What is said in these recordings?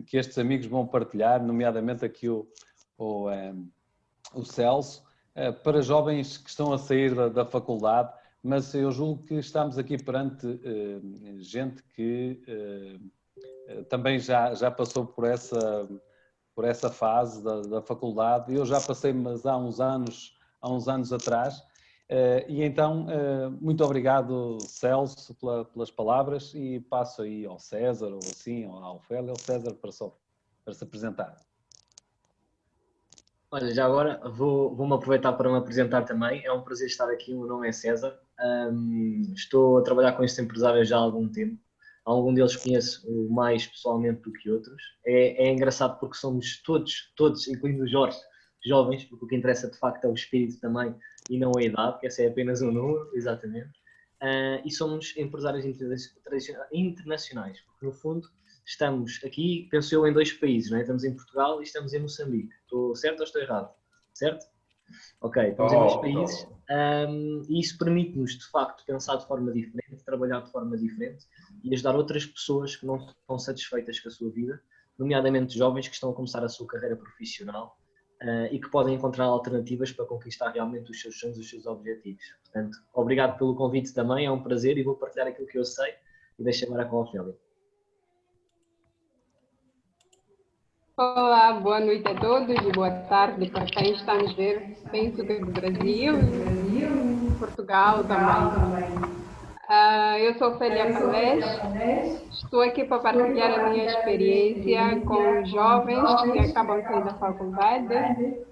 que estes amigos vão partilhar, nomeadamente aqui o Celso, para jovens que estão a sair da faculdade, mas eu julgo que estamos aqui perante gente que também já passou por essa fase da faculdade. Eu já passei, mas há uns anos atrás. E então, muito obrigado, Celso, pelas palavras, e passo aí ao César, ou assim, ou à Ofélia, ao César para se apresentar. Olha, já agora vou-me aproveitar para me apresentar também. É um prazer estar aqui. O meu nome é César. Estou a trabalhar com estes empresários já há algum tempo. Algum deles conheço mais pessoalmente do que outros. É engraçado porque somos todos, incluindo os Jorge, jovens, porque o que interessa de facto é o espírito também e não a idade, que essa é apenas um número, exatamente. E somos empresários internacionais, porque no fundo estamos aqui, penso eu, em dois países, não é? Estamos em Portugal e estamos em Moçambique. Estou certo ou estou errado? Certo? Ok, estamos em dois países e isso permite-nos, de facto, pensar de forma diferente, trabalhar de forma diferente e ajudar outras pessoas que não estão satisfeitas com a sua vida, nomeadamente jovens que estão a começar a sua carreira profissional e que podem encontrar alternativas para conquistar realmente os seus sonhos, os seus objetivos. Portanto, obrigado pelo convite também, é um prazer e vou partilhar aquilo que eu sei e deixo agora com a Ofélia. Olá, boa noite a todos e boa tarde para quem está a nos ver, penso que do Brasil, Portugal também. Eu sou Ofélia Calés, estou aqui para partilhar a minha experiência com jovens que acabam de sair da faculdade.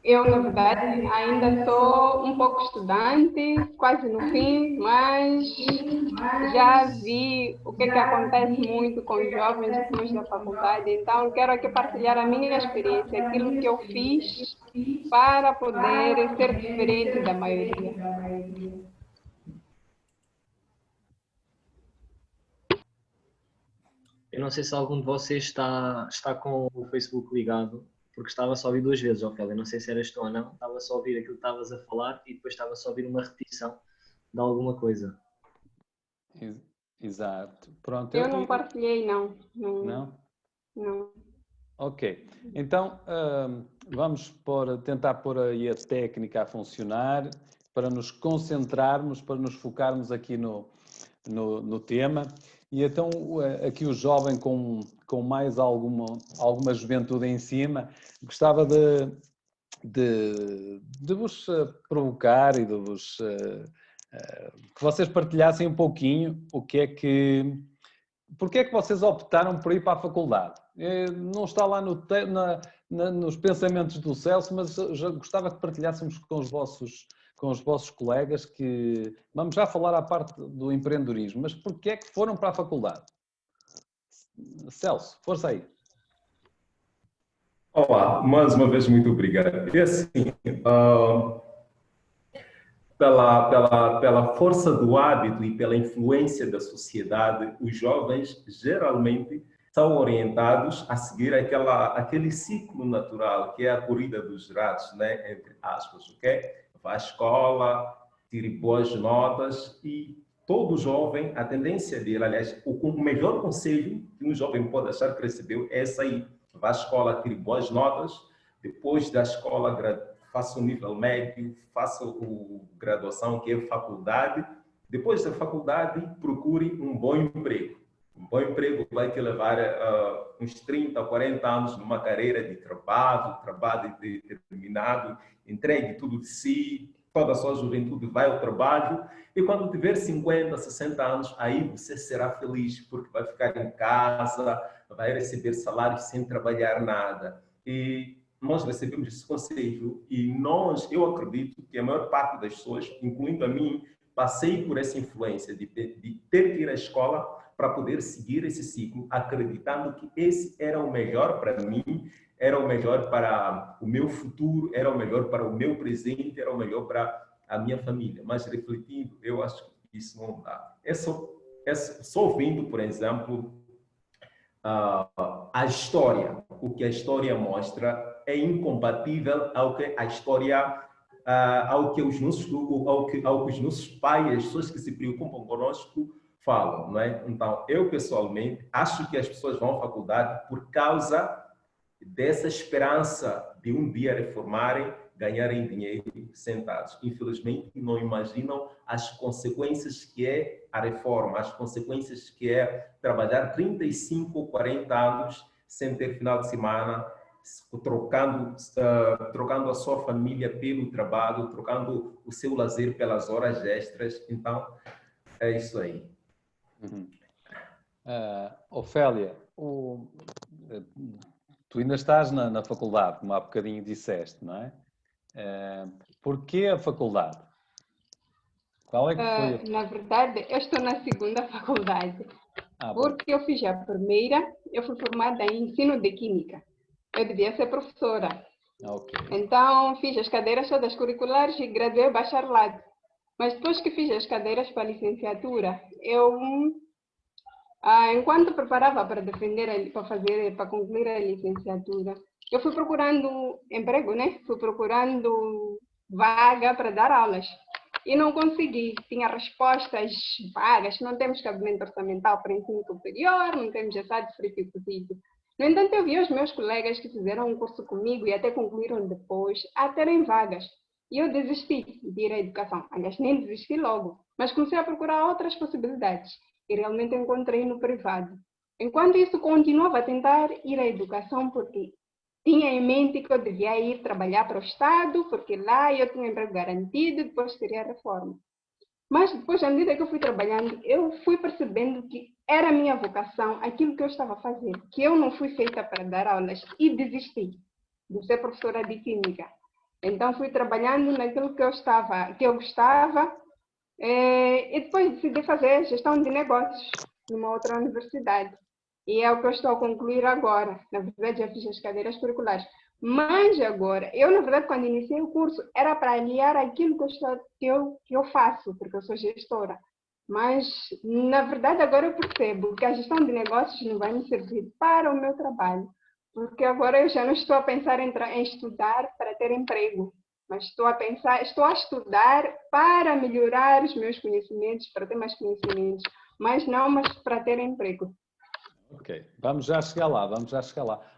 Eu, na verdade, ainda sou um pouco estudante, quase no fim, mas já vi o que acontece muito com os jovens depois da faculdade. Então, quero aqui partilhar a minha experiência, aquilo que eu fiz para poder ser diferente da maioria. Eu não sei se algum de vocês está com o Facebook ligado, porque estava só a ouvir duas vezes, Ofélia. Não sei se eras tu ou não. Estava só a ouvir aquilo que estavas a falar e depois estava só a ouvir uma repetição de alguma coisa. Exato. Pronto. Eu não partilhei, não. Não? Não. Ok. Então, vamos tentar pôr aí a técnica a funcionar para nos concentrarmos, para nos focarmos aqui no tema. E então, aqui o jovem com mais alguma juventude em cima, gostava de vos provocar e de vos... que vocês partilhassem um pouquinho porque é que vocês optaram por ir para a faculdade. Não está lá nos pensamentos do Celso, mas já gostava que partilhássemos com os vossos colegas que... Vamos já falar à parte do empreendedorismo, mas porquê é que foram para a faculdade? Celso, força aí. Olá, mais uma vez muito obrigado. E assim, pela força do hábito e pela influência da sociedade, os jovens geralmente são orientados a seguir aquele ciclo natural, que é a corrida dos ratos, né? Entre aspas, ok? Vai à escola, tire boas notas e todo jovem, a tendência dele, aliás, o melhor conselho que um jovem pode achar que recebeu é sair. Vá à escola, tire boas notas, depois da escola faça o nível médio, faça a graduação, que é faculdade. Depois da faculdade, procure um bom emprego. Um bom emprego vai te levar uns 30, 40 anos numa carreira de trabalho determinado, entregue tudo de si, toda a sua juventude vai ao trabalho, e quando tiver 50, 60 anos, aí você será feliz, porque vai ficar em casa, vai receber salário sem trabalhar nada. E nós recebemos esse conselho e eu acredito que a maior parte das pessoas, incluindo a mim, passei por essa influência de ter que ir à escola para poder seguir esse ciclo, acreditando que esse era o melhor para mim, era o melhor para o meu futuro, era o melhor para o meu presente, era o melhor para a minha família. Mas refletindo, eu acho que isso não dá. Só ouvindo, por exemplo, a história, o que a história mostra é incompatível ao que a história, ao que os nossos pais, as pessoas que se preocupam conosco, falam, não é? Então, eu pessoalmente acho que as pessoas vão à faculdade por causa dessa esperança de um dia reformarem, ganharem dinheiro sentados. Infelizmente, não imaginam as consequências que é a reforma, as consequências que é trabalhar 35 ou 40 anos sem ter final de semana, trocando a sua família pelo trabalho, trocando o seu lazer pelas horas extras. Então, é isso aí. Ofélia, tu ainda estás na faculdade, como há bocadinho disseste, não é? Porquê a faculdade? Qual é que foi? Na verdade, eu estou na segunda faculdade, porque eu fiz a primeira, eu fui formada em ensino de química. Eu devia ser professora. Okay. Então, fiz as cadeiras todas curriculares e graduei bacharelado. Mas depois que fiz as cadeiras para a licenciatura, enquanto preparava para para concluir a licenciatura, eu fui procurando emprego, né? Fui procurando vaga para dar aulas. E não consegui. Tinha respostas vagas. Não temos cabimento orçamental para ensino superior, não temos assado frito e cozido. No entanto, eu vi os meus colegas que fizeram um curso comigo e até concluíram depois a terem vagas. E eu desisti de ir à educação. Aliás, nem desisti logo, mas comecei a procurar outras possibilidades. E realmente encontrei no privado. Enquanto isso, continuava a tentar ir à educação porque tinha em mente que eu devia ir trabalhar para o Estado, porque lá eu tinha um emprego garantido, depois teria a reforma. Mas depois, à medida que eu fui trabalhando, eu fui percebendo que era a minha vocação, aquilo que eu estava a fazer, que eu não fui feita para dar aulas e desisti de ser professora de química. Então fui trabalhando naquilo que eu gostava, e depois decidi fazer gestão de negócios numa outra universidade. E é o que eu estou a concluir agora. Na verdade, já fiz as cadeiras curriculares. Mas agora, eu na verdade, quando iniciei o curso, era para aliar aquilo que eu faço, porque eu sou gestora. Mas, na verdade, agora eu percebo que a gestão de negócios não vai me servir para o meu trabalho. Porque agora eu já não estou a pensar em estudar para ter emprego, mas estou a estudar para melhorar os meus conhecimentos, para ter mais conhecimentos, mas para ter emprego. Ok, vamos já chegar lá.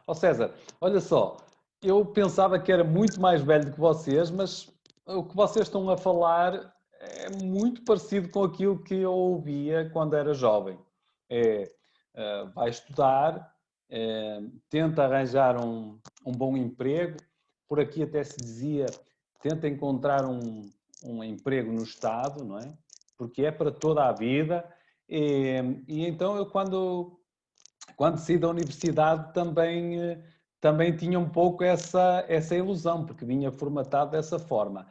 Ó César, olha só, eu pensava que era muito mais velho que vocês, mas o que vocês estão a falar é muito parecido com aquilo que eu ouvia quando era jovem. Vai estudar, tenta arranjar um bom emprego, por aqui até se dizia, tenta encontrar um emprego no Estado, não é? Porque é para toda a vida. E então eu quando saí da universidade também tinha um pouco essa ilusão, porque vinha formatado dessa forma.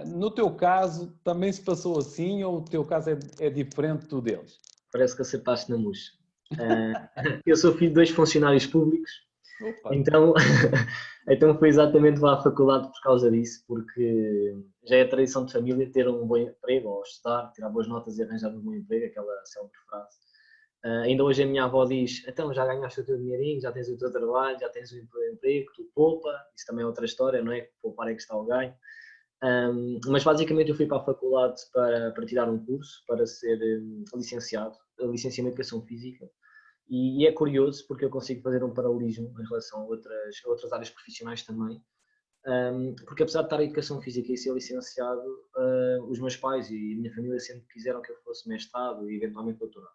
No teu caso, também se passou assim ou o teu caso é diferente do deles? Parece que acertaste na mousse. Eu sou filho de 2 funcionários públicos, então foi exatamente lá à faculdade por causa disso, porque já é tradição de família ter um bom emprego, ou estudar, tirar boas notas e arranjar um bom emprego, aquela célebre frase. Ainda hoje a minha avó diz, então já ganhaste o teu dinheirinho, já tens o teu trabalho, já tens o emprego, tu poupa, isso também é outra história, não é? Poupar é que está o ganho. Mas basicamente eu fui para a faculdade para tirar um curso, para ser licenciado, licenciado em Educação Física, e é curioso porque eu consigo fazer um paralelismo em relação a outras áreas profissionais também, porque apesar de estar em Educação Física e ser licenciado, os meus pais e a minha família sempre quiseram que eu fosse mestrado e eventualmente doutorado.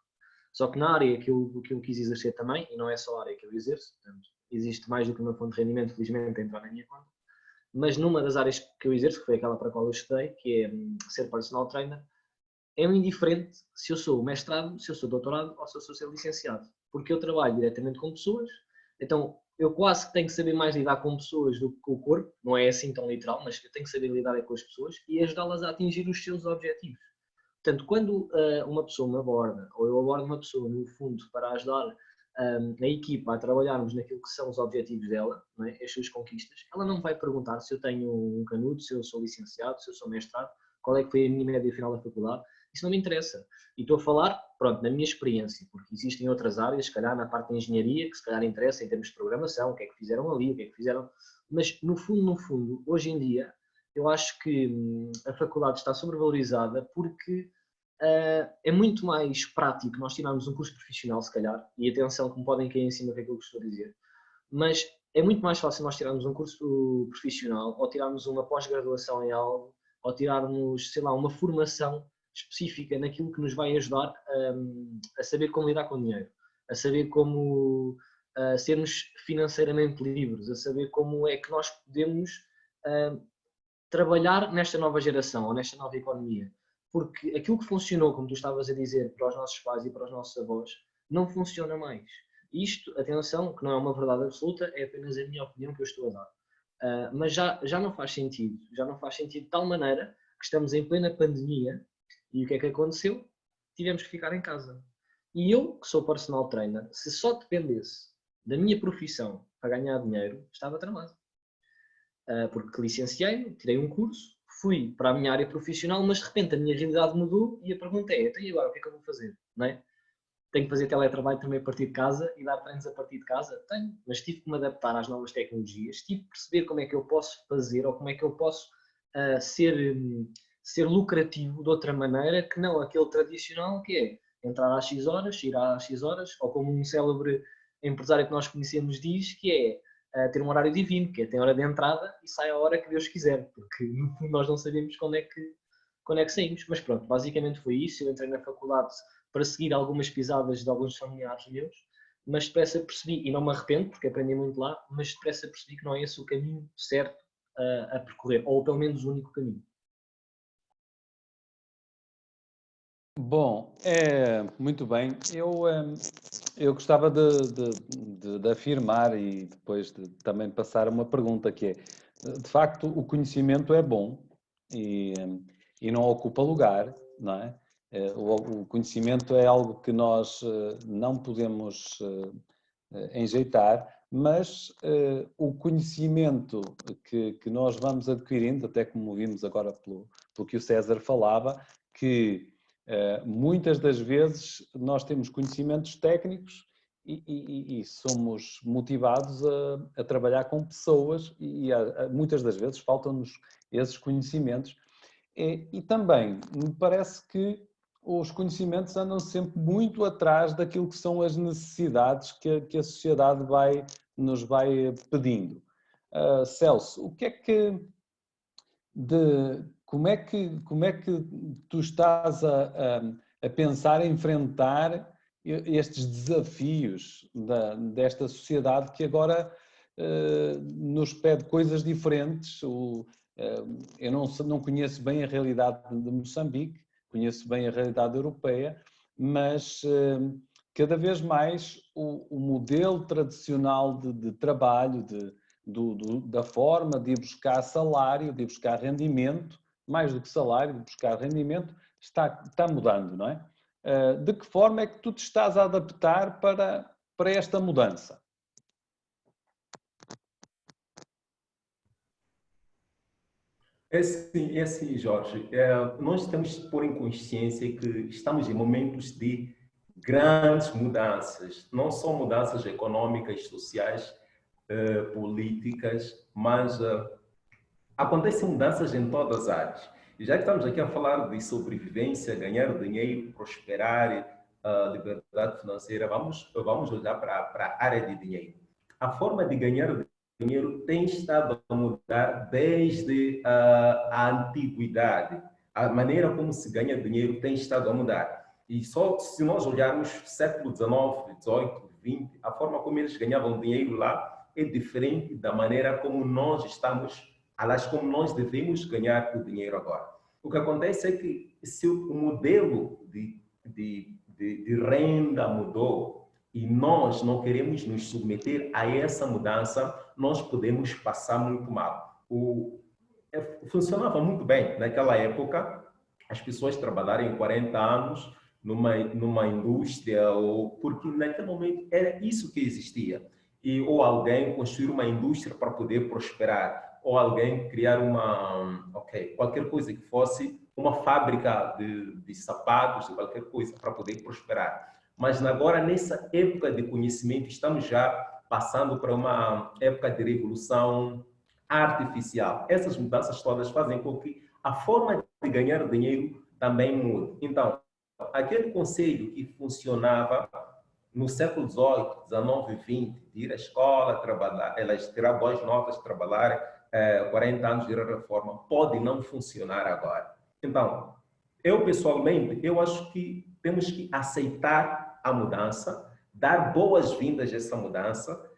Só que na área que eu quis exercer também, e não é só a área que eu exerço, portanto, existe mais do que uma fonte de rendimento, felizmente, a entrar na minha conta, mas numa das áreas que eu exerço, que foi aquela para a qual eu estudei, que é ser personal trainer, é-me indiferente se eu sou mestrado, se eu sou doutorado ou se eu sou ser licenciado, porque eu trabalho diretamente com pessoas, então eu quase que tenho que saber mais lidar com pessoas do que com o corpo, não é assim tão literal, mas eu tenho que saber lidar com as pessoas e ajudá-las a atingir os seus objetivos. Portanto, quando uma pessoa me aborda, ou eu abordo uma pessoa, no fundo, para ajudar a equipa a trabalharmos naquilo que são os objetivos dela, não é? As suas conquistas, ela não vai perguntar se eu tenho um canudo, se eu sou licenciado, se eu sou mestrado, qual é que foi a minha média final da faculdade. Isso não me interessa. E estou a falar, pronto, na minha experiência, porque existem outras áreas, se calhar na parte de engenharia, que se calhar interessa em termos de programação, o que é que fizeram ali, o que é que fizeram. Mas, no fundo, hoje em dia, eu acho que a faculdade está sobrevalorizada porque é muito mais prático nós tirarmos um curso profissional, se calhar, e atenção que me podem cair em cima daquilo que estou a dizer, mas é muito mais fácil nós tirarmos um curso profissional ou tirarmos uma pós-graduação em algo ou tirarmos, sei lá, uma formação específica naquilo que nos vai ajudar a saber como lidar com dinheiro, a saber como sermos financeiramente livres, a saber como é que nós podemos trabalhar nesta nova geração ou nesta nova economia. Porque aquilo que funcionou, como tu estavas a dizer, para os nossos pais e para os nossos avós, não funciona mais. Isto, atenção, que não é uma verdade absoluta, é apenas a minha opinião que eu estou a dar. Mas já não faz sentido. Já não faz sentido de tal maneira que estamos em plena pandemia e o que é que aconteceu? Tivemos que ficar em casa. E eu, que sou personal trainer, se só dependesse da minha profissão para ganhar dinheiro, estava tramado. Porque licenciei-me, tirei um curso, fui para a minha área profissional, mas de repente a minha realidade mudou e a pergunta é, então e agora o que é que eu vou fazer? Não é? Tenho que fazer teletrabalho também a partir de casa e dar treinos a partir de casa? Tenho, mas tive que me adaptar às novas tecnologias, tive que perceber como é que eu posso fazer ou como é que eu posso ser lucrativo de outra maneira que não aquele tradicional que é entrar às X horas, sair às X horas, ou como um célebre empresário que nós conhecemos diz, que é ter um horário divino, que é tem hora de entrada e sai a hora que Deus quiser, porque no fundo nós não sabemos quando é que saímos. Mas pronto, basicamente foi isso. Eu entrei na faculdade para seguir algumas pisadas de alguns familiares meus, mas depressa percebi, e não me arrependo porque aprendi muito lá, mas depressa percebi que não é esse o caminho certo a percorrer, ou pelo menos o único caminho. Bom, muito bem. Eu gostava de afirmar e depois de também passar uma pergunta que é, de facto, o conhecimento é bom e não ocupa lugar, não é? O conhecimento é algo que nós não podemos enjeitar, mas o conhecimento que nós vamos adquirindo, até como vimos agora pelo que o César falava, que muitas das vezes nós temos conhecimentos técnicos e somos motivados a trabalhar com pessoas e muitas das vezes faltam-nos esses conhecimentos. E também me parece que os conhecimentos andam sempre muito atrás daquilo que são as necessidades que a sociedade nos vai pedindo. Celso, o que é que como é que tu estás a pensar em enfrentar estes desafios desta sociedade que agora nos pede coisas diferentes? Eu não conheço bem a realidade de Moçambique, conheço bem a realidade europeia, mas cada vez mais o modelo tradicional de trabalho, da forma de ir buscar salário, de ir buscar rendimento, mais do que salário, de buscar rendimento, está mudando, não é? De que forma é que tu te estás a adaptar para esta mudança? É assim, Jorge. Nós temos que pôr em consciência que estamos em momentos de grandes mudanças, não só mudanças econômicas, sociais, políticas, mas acontecem mudanças em todas as áreas. E já que estamos aqui a falar de sobrevivência, ganhar dinheiro, prosperar, liberdade financeira, vamos olhar para a área de dinheiro. A forma de ganhar dinheiro tem estado a mudar desde a antiguidade. A maneira como se ganha dinheiro tem estado a mudar. E só se nós olharmos século XIX, XVIII, XX, a forma como eles ganhavam dinheiro lá é diferente da maneira como nós estamos, aliás, como nós devemos ganhar o dinheiro agora. O que acontece é que se o modelo de renda mudou e nós não queremos nos submeter a essa mudança, nós podemos passar muito mal. Funcionava muito bem naquela época, as pessoas trabalharem 40 anos numa indústria, porque naquele momento era isso que existia. Ou alguém construir uma indústria para poder prosperar, ou alguém criar qualquer coisa que fosse uma fábrica de sapatos, qualquer coisa para poder prosperar. Mas agora, nessa época de conhecimento, estamos já passando para uma época de revolução artificial. Essas mudanças todas fazem com que a forma de ganhar dinheiro também mude. Então, aquele conselho que funcionava no século XVIII, XIX e XX, de ir à escola, trabalhar, elas tirar boas notas, trabalhar 40 anos de reforma, pode não funcionar agora. Então, eu pessoalmente, eu acho que temos que aceitar a mudança, dar boas-vindas a essa mudança,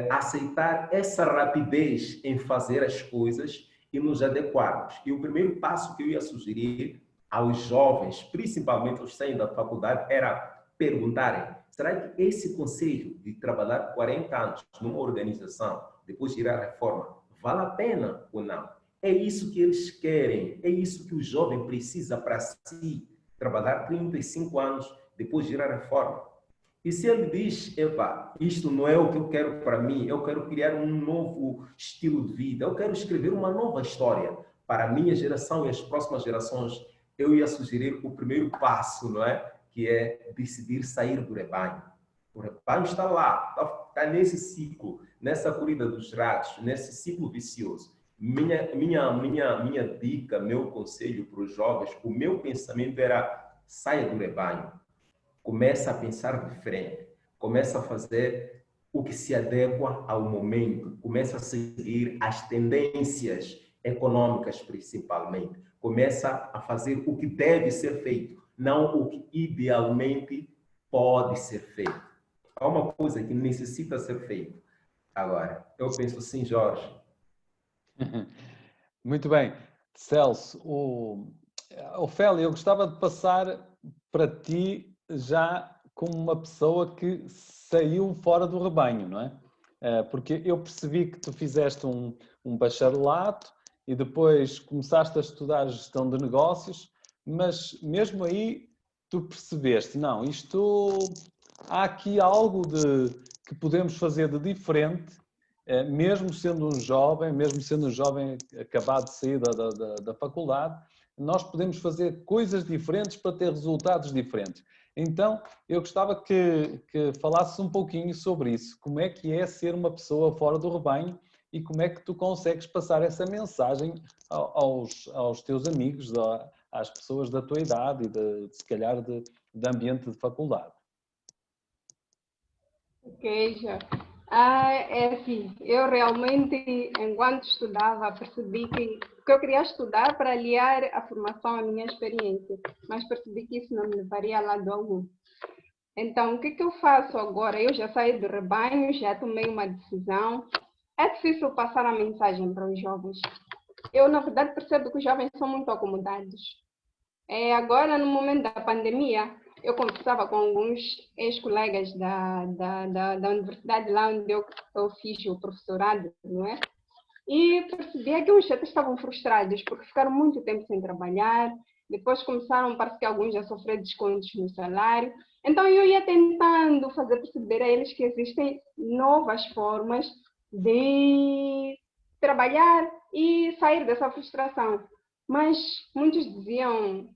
aceitar essa rapidez em fazer as coisas e nos adequarmos. E o primeiro passo que eu ia sugerir aos jovens, principalmente os que saem da faculdade, era perguntarem: será que esse conselho de trabalhar 40 anos numa organização, depois de ir à reforma, vale a pena ou não? É isso que eles querem, é isso que o jovem precisa para si, trabalhar 35 anos depois de ir à reforma. E se ele diz: epa, isto não é o que eu quero para mim, eu quero criar um novo estilo de vida, eu quero escrever uma nova história para a minha geração e as próximas gerações, eu ia sugerir o primeiro passo, não é? Que é decidir sair do rebanho. O rebanho está lá, está nesse ciclo, nessa corrida dos ratos, nesse ciclo vicioso. Minha dica, meu conselho para os jovens, o meu pensamento era: saia do rebanho. Começa a pensar diferente, começa a fazer o que se adequa ao momento, começa a seguir as tendências econômicas principalmente, começa a fazer o que deve ser feito, não o que idealmente pode ser feito. Há uma coisa que necessita ser feita. Agora, eu penso assim, Jorge. Muito bem. Celso, Ofélia, eu gostava de passar para ti já como uma pessoa que saiu fora do rebanho, não é? Porque eu percebi que tu fizeste um bacharelato e depois começaste a estudar gestão de negócios, mas mesmo aí tu percebeste, não, há aqui algo que podemos fazer de diferente, mesmo sendo um jovem acabado de sair da faculdade, nós podemos fazer coisas diferentes para ter resultados diferentes. Então, eu gostava que falasses um pouquinho sobre isso. Como é que é ser uma pessoa fora do rebanho e como é que tu consegues passar essa mensagem aos teus amigos, às pessoas da tua idade e se calhar de ambiente de faculdade? Ok, já. É assim, eu realmente, enquanto estudava, percebi que eu queria estudar para aliar a formação à minha experiência, mas percebi que isso não me levaria a lado algum. Então, o que eu faço agora? Eu já saí do rebanho, já tomei uma decisão. É difícil passar a mensagem para os jovens. Eu, na verdade, percebo que os jovens são muito acomodados. Agora, no momento da pandemia, eu conversava com alguns ex-colegas da universidade lá onde eu fiz o professorado, não é? E percebia que uns até estavam frustrados porque ficaram muito tempo sem trabalhar, depois começaram, parece que alguns a sofrer descontos no salário. Então eu ia tentando fazer perceber a eles que existem novas formas de trabalhar e sair dessa frustração. Mas muitos diziam: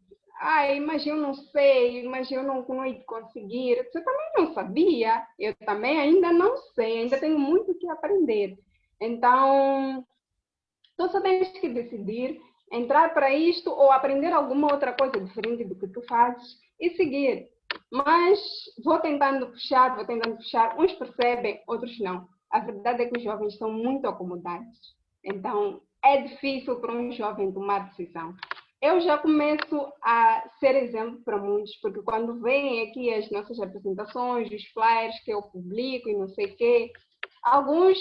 mas eu não sei, mas eu não ia conseguir. Você também não sabia, eu também ainda não sei, ainda tenho muito que aprender. Então, tu só tens que decidir entrar para isto ou aprender alguma outra coisa diferente do que tu fazes e seguir. Mas vou tentando puxar, uns percebem, outros não. A verdade é que os jovens são muito acomodados. Então, é difícil para um jovem tomar decisão. Eu já começo a ser exemplo para muitos, porque quando vêm aqui as nossas apresentações, os flyers que eu publico e não sei o quê, alguns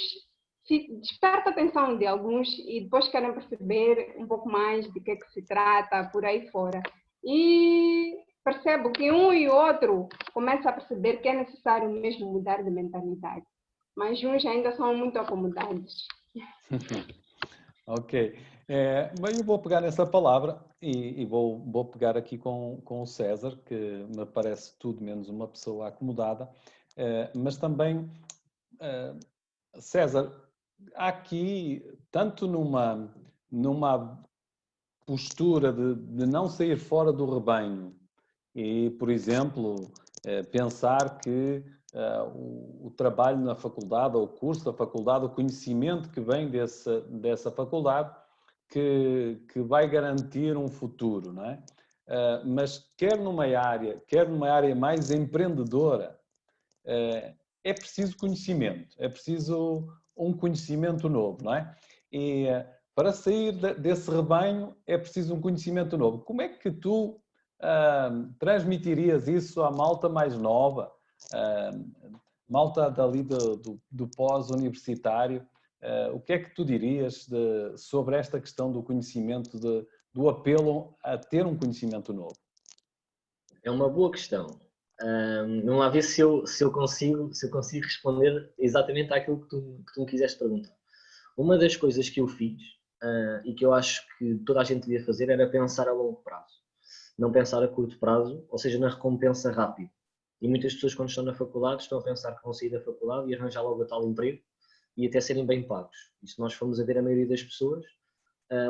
desperta a atenção de alguns e depois querem perceber um pouco mais de que se trata por aí fora. E percebo que um e outro começam a perceber que é necessário mesmo mudar de mentalidade. Mas uns ainda são muito acomodados. Ok. Mas eu vou pegar nessa palavra e vou pegar aqui com o César, que me parece tudo menos uma pessoa acomodada. Mas também, César, há aqui, tanto numa postura de não sair fora do rebanho e, por exemplo, pensar que o trabalho na faculdade, ou o curso da faculdade, o conhecimento que vem dessa faculdade, que vai garantir um futuro, não é? mas quer numa área mais empreendedora, é preciso conhecimento, é preciso um conhecimento novo, não é? E para sair desse rebanho é preciso um conhecimento novo. Como é que tu transmitirias isso à malta mais nova, malta dali do pós-universitário? O que é que tu dirias sobre esta questão do conhecimento, do apelo a ter um conhecimento novo? É uma boa questão. Vamos lá ver se eu consigo responder exatamente àquilo que tu me quiseste perguntar. Uma das coisas que eu fiz e que eu acho que toda a gente devia fazer era pensar a longo prazo. Não pensar a curto prazo, ou seja, na recompensa rápida. E muitas pessoas, quando estão na faculdade, estão a pensar que vão sair da faculdade e arranjar logo a tal emprego e até serem bem pagos. E se nós formos a ver a maioria das pessoas,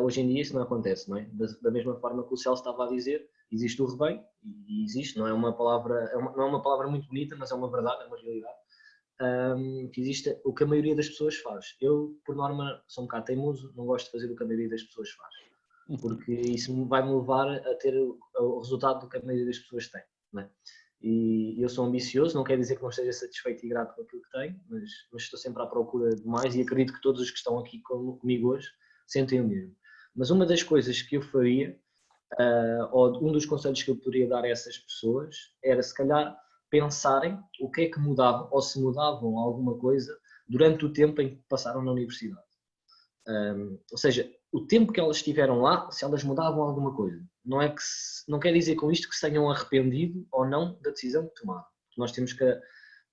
hoje em dia isso não acontece, não é? Da mesma forma que o Celso estava a dizer, existe o rebanho, e existe, não é uma palavra, não é uma palavra muito bonita, mas é uma verdade, é uma realidade, que existe o que a maioria das pessoas faz. Eu, por norma, sou um bocado teimoso, não gosto de fazer o que a maioria das pessoas faz, porque isso vai-me levar a ter o resultado do que a maioria das pessoas tem, não é? E eu sou ambicioso, não quer dizer que não esteja satisfeito e grato com aquilo que tenho, mas estou sempre à procura de mais e acredito que todos os que estão aqui comigo hoje sentem o mesmo. Mas uma das coisas que eu faria, ou um dos conselhos que eu poderia dar a essas pessoas, era se calhar pensarem o que é que mudava, ou se mudavam alguma coisa durante o tempo em que passaram na universidade. Ou seja, o tempo que elas estiveram lá, se elas mudavam alguma coisa. Não quer dizer com isto que se tenham arrependido ou não da decisão que tomaram. Nós temos que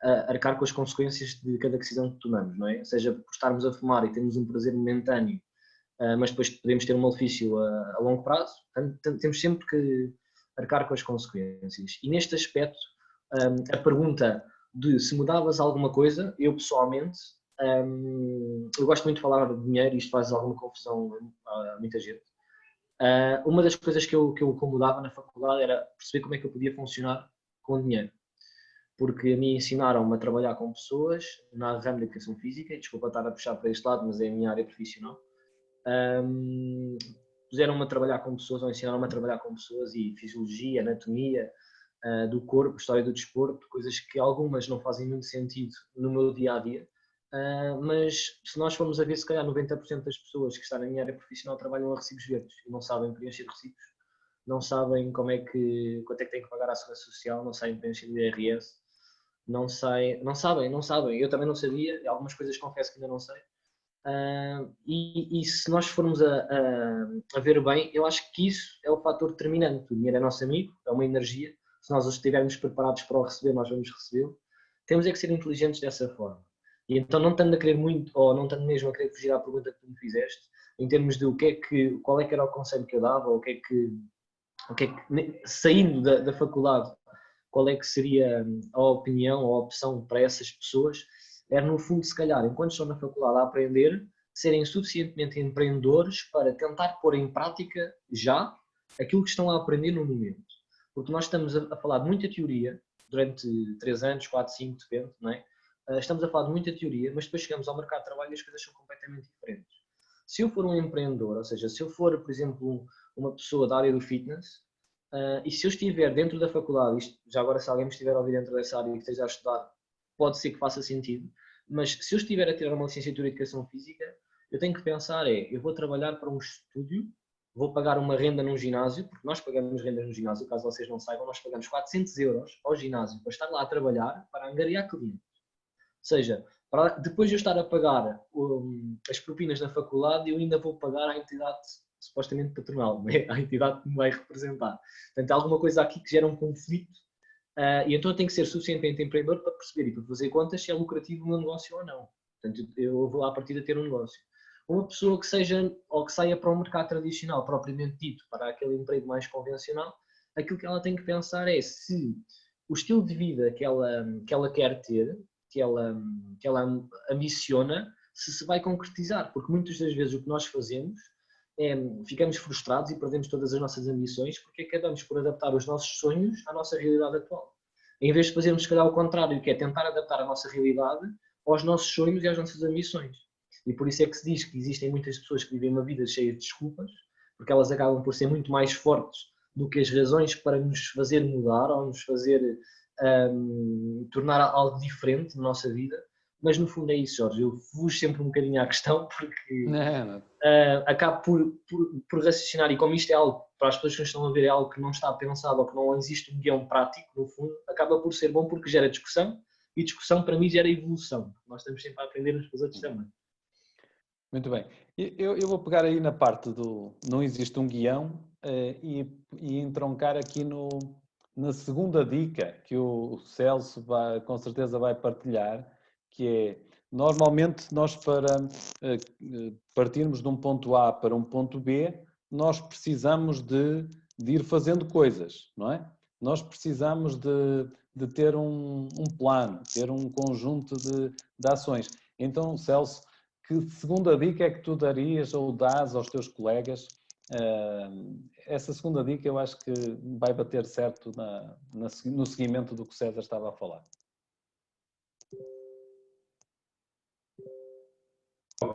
arcar com as consequências de cada decisão que tomamos, não é? Seja por estarmos a fumar e termos um prazer momentâneo, mas depois podemos ter um malefício a longo prazo. Portanto, temos sempre que arcar com as consequências. E neste aspecto, a pergunta de se mudavas alguma coisa, eu pessoalmente, eu gosto muito de falar de dinheiro e isto faz alguma confusão a muita gente. Uma das coisas que eu mudava na faculdade era perceber como é que eu podia funcionar com dinheiro. Porque a mim ensinaram-me a trabalhar com pessoas na ramo da educação física, e desculpa estar a puxar para este lado, mas é a minha área profissional. Puseram-me a trabalhar com pessoas, ou ensinaram-me a trabalhar com pessoas e fisiologia, anatomia do corpo, história do desporto, coisas que algumas não fazem muito sentido no meu dia-a-dia. Mas se nós formos a ver, se calhar 90% das pessoas que estão na minha área profissional trabalham a recibos verdes e não sabem preencher recibos, não sabem quanto é que têm que pagar à Segurança Social, não sabem preencher o IRS, não sabem. Eu também não sabia, algumas coisas confesso que ainda não sei. E se nós formos a ver bem, eu acho que isso é o fator determinante. O dinheiro é nosso amigo, é uma energia. Se nós estivermos preparados para o receber, nós vamos recebê-lo. Temos é que ser inteligentes dessa forma. E então, não estando a querer muito, ou não estando mesmo a querer fugir à pergunta que tu me fizeste, em termos de qual é que era o conselho que eu dava, saindo da faculdade, qual é que seria a opinião ou a opção para essas pessoas, era no fundo, se calhar, enquanto estão na faculdade a aprender, serem suficientemente empreendedores para tentar pôr em prática já aquilo que estão a aprender no momento. Porque nós estamos a falar de muita teoria, durante 3 anos, 4, 5, depende, não é? Estamos a falar de muita teoria, mas depois chegamos ao mercado de trabalho e as coisas são completamente diferentes. Se eu for um empreendedor, ou seja, se eu for, por exemplo, uma pessoa da área do fitness, e se eu estiver dentro da faculdade, já agora se alguém me estiver a ouvir dentro dessa área e que esteja a estudar, pode ser que faça sentido, mas se eu estiver a tirar uma licenciatura em Educação Física, eu tenho que pensar eu vou trabalhar para um estúdio, vou pagar uma renda num ginásio, porque nós pagamos renda no ginásio, caso vocês não saibam, nós pagamos 400 euros ao ginásio para estar lá a trabalhar, para angariar clientes. Ou seja, depois de eu estar a pagar as propinas na faculdade, eu ainda vou pagar à entidade supostamente patronal, né? À entidade que me vai representar. Portanto, há alguma coisa aqui que gera um conflito e então eu tenho que ser suficientemente empreendedor para perceber e para fazer contas se é lucrativo o meu negócio ou não. Portanto, eu vou à partida ter um negócio. Uma pessoa que seja ou que saia para o mercado tradicional, propriamente dito, para aquele emprego mais convencional, aquilo que ela tem que pensar é se o estilo de vida que ela quer ter, que ela ambiciona, se vai concretizar. Porque muitas das vezes o que nós fazemos é ficamos frustrados e perdemos todas as nossas ambições porque acabamos por adaptar os nossos sonhos à nossa realidade atual. Em vez de fazermos, se calhar, o contrário, que é tentar adaptar a nossa realidade aos nossos sonhos e às nossas ambições. E por isso é que se diz que existem muitas pessoas que vivem uma vida cheia de desculpas, porque elas acabam por ser muito mais fortes do que as razões para nos fazer mudar ou nos fazer tornar algo diferente na nossa vida. Mas no fundo é isso, Jorge. Eu fujo sempre um bocadinho à questão porque acabo por raciocinar, e como isto é algo, para as pessoas que estão a ver, é algo que não está pensado ou que não existe um guião prático, no fundo, acaba por ser bom porque gera discussão, e discussão para mim gera evolução. Nós estamos sempre a aprender uns com os outros também. Muito bem. Eu vou pegar aí na parte do não existe um guião e entroncar aqui na segunda dica que o Celso com certeza vai partilhar, que é, normalmente nós para partirmos de um ponto A para um ponto B, nós precisamos de ir fazendo coisas, não é? Nós precisamos de ter um plano, ter um conjunto de ações. Então, Celso, que segunda dica é que tu darias ou dás aos teus colegas? Essa segunda dica eu acho que vai bater certo no seguimento do que o César estava a falar.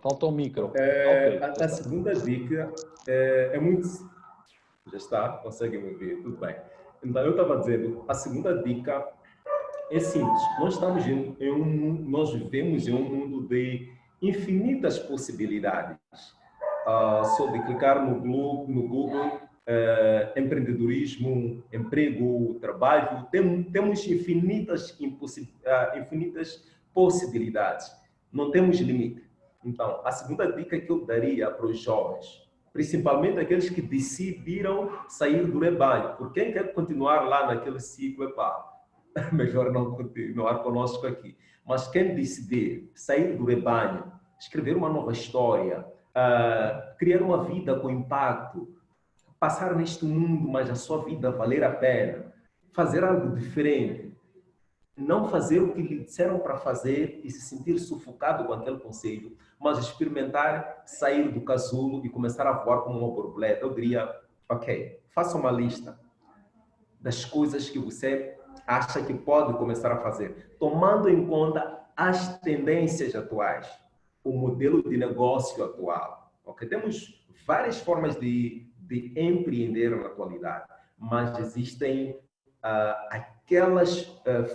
Falta o micro. A segunda dica é muito... Já está? Conseguem me ouvir? Tudo bem. Então, eu estava dizendo, a segunda dica é simples. Nós vivemos em um mundo de infinitas possibilidades. Só de clicar no Google, empreendedorismo, emprego, trabalho, temos infinitas possibilidades. Não temos limite. Então, a segunda dica que eu daria para os jovens, principalmente aqueles que decidiram sair do rebanho, porque quem quer continuar lá naquele ciclo, melhor não continuar conosco aqui. Mas quem decidir sair do rebanho, escrever uma nova história, criar uma vida com impacto, passar neste mundo, mas a sua vida valer a pena, fazer algo diferente, não fazer o que lhe disseram para fazer e se sentir sufocado com aquele conselho, mas experimentar sair do casulo e começar a voar como uma borboleta. Eu diria, ok, faça uma lista das coisas que você acha que pode começar a fazer, tomando em conta as tendências atuais, o modelo de negócio atual. Okay? Temos várias formas de empreender na atualidade, mas existem aquelas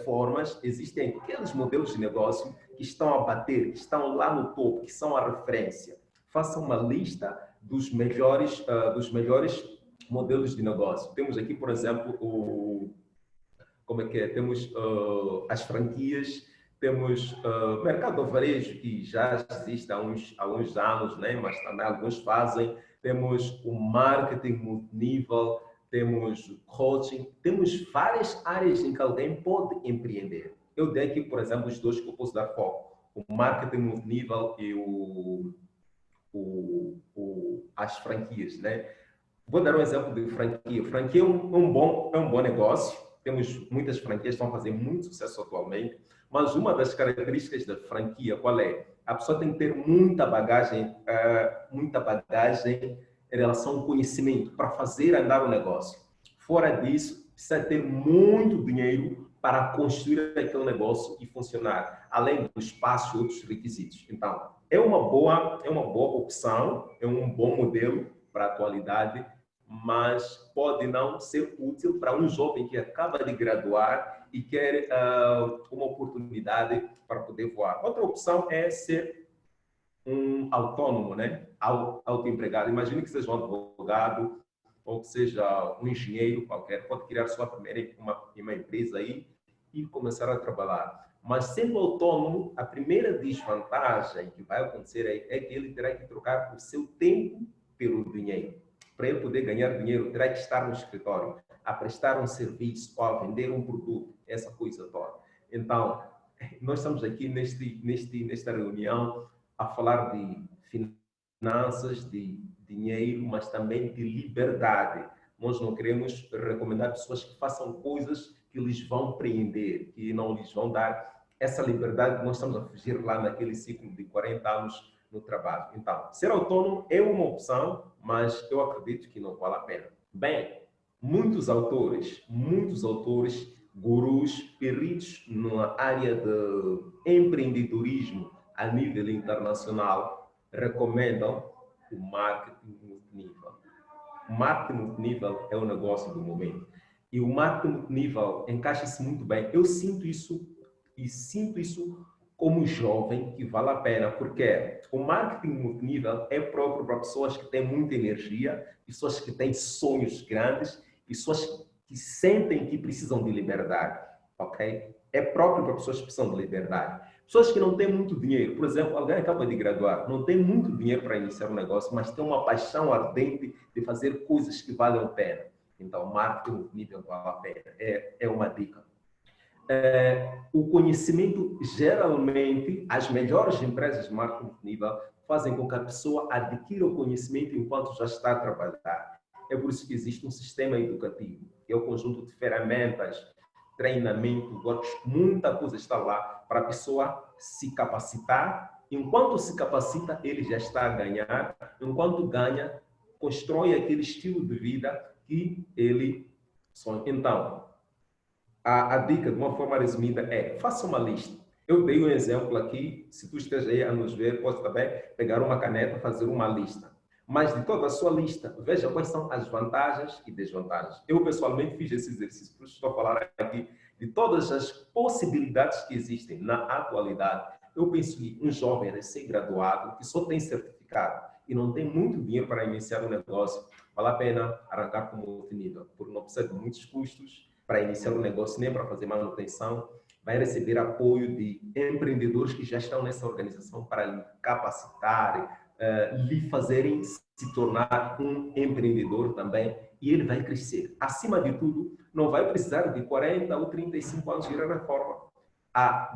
formas, existem aqueles modelos de negócio que estão a bater, que estão lá no topo, que são a referência. Faça uma lista dos melhores modelos de negócio. Temos aqui, por exemplo, temos as franquias, temos o mercado do varejo, que já existe há uns anos, né? Mas também alguns fazem. Temos o marketing multinível, temos o coaching, temos várias áreas em que alguém pode empreender. Eu dei aqui, por exemplo, os dois que eu posso dar foco: o marketing multinível e as franquias, né? Vou dar um exemplo de franquia. Franquia é um bom negócio. Temos muitas franquias que estão fazendo muito sucesso atualmente, mas uma das características da franquia, qual é? A pessoa tem que ter muita bagagem em relação ao conhecimento para fazer andar o negócio. Fora disso, precisa ter muito dinheiro para construir aquele negócio e funcionar, além do espaço e outros requisitos. Então, é uma boa opção, é um bom modelo para a atualidade, mas pode não ser útil para um jovem que acaba de graduar e quer uma oportunidade para poder voar. Outra opção é ser um autônomo, né? Autoempregado. Imagine que seja um advogado ou que seja um engenheiro qualquer, pode criar sua primeira uma empresa aí e começar a trabalhar. Mas sendo autônomo, a primeira desvantagem que vai acontecer é que ele terá que trocar o seu tempo pelo dinheiro. Para ele poder ganhar dinheiro, terá que estar no escritório, a prestar um serviço ou a vender um produto, essa coisa toda. Então, nós estamos aqui nesta reunião a falar de finanças, de dinheiro, mas também de liberdade. Nós não queremos recomendar pessoas que façam coisas que lhes vão prender, que não lhes vão dar essa liberdade. Nós estamos a fugir lá naquele ciclo de 40 anos no trabalho. Então, ser autônomo é uma opção, mas eu acredito que não vale a pena. Bem, muitos autores, gurus, peritos na área de empreendedorismo a nível internacional recomendam o marketing multinível. marketing multinível é o negócio do momento. E o marketing multinível encaixa-se muito bem. Eu sinto isso e sinto isso como jovem que vale a pena, porque o marketing multinível é próprio para pessoas que têm muita energia, pessoas que têm sonhos grandes, pessoas que sentem que precisam de liberdade, ok? É próprio para pessoas que precisam de liberdade. Pessoas que não têm muito dinheiro, por exemplo, alguém acaba de graduar, não tem muito dinheiro para iniciar um negócio, mas tem uma paixão ardente de fazer coisas que valem a pena. Então, marketing multinível vale a pena. É uma dica. O conhecimento, geralmente, as melhores empresas de marketing multinível fazem com que a pessoa adquira o conhecimento enquanto já está a trabalhar. É por isso que existe um sistema educativo, que é o conjunto de ferramentas, treinamento, muita coisa está lá para a pessoa se capacitar. Enquanto se capacita, ele já está a ganhar. Enquanto ganha, constrói aquele estilo de vida que ele sonha. Então, a dica, de uma forma resumida, é: faça uma lista. Eu dei um exemplo aqui, se tu esteja aí a nos ver, pode também pegar uma caneta e fazer uma lista. Mas de toda a sua lista, veja quais são as vantagens e desvantagens. Eu, pessoalmente, fiz esse exercício, por isso estou a falar aqui de todas as possibilidades que existem na atualidade. Eu penso que um jovem recém-graduado, que só tem certificado e não tem muito dinheiro para iniciar um negócio, vale a pena arrancar com multinível, porque não precisa de muitos custos para iniciar um negócio, nem para fazer manutenção. Vai receber apoio de empreendedores que já estão nessa organização para lhe capacitar, lhe fazerem se tornar um empreendedor também, e ele vai crescer. Acima de tudo, não vai precisar de 40 ou 35 anos de ir à reforma.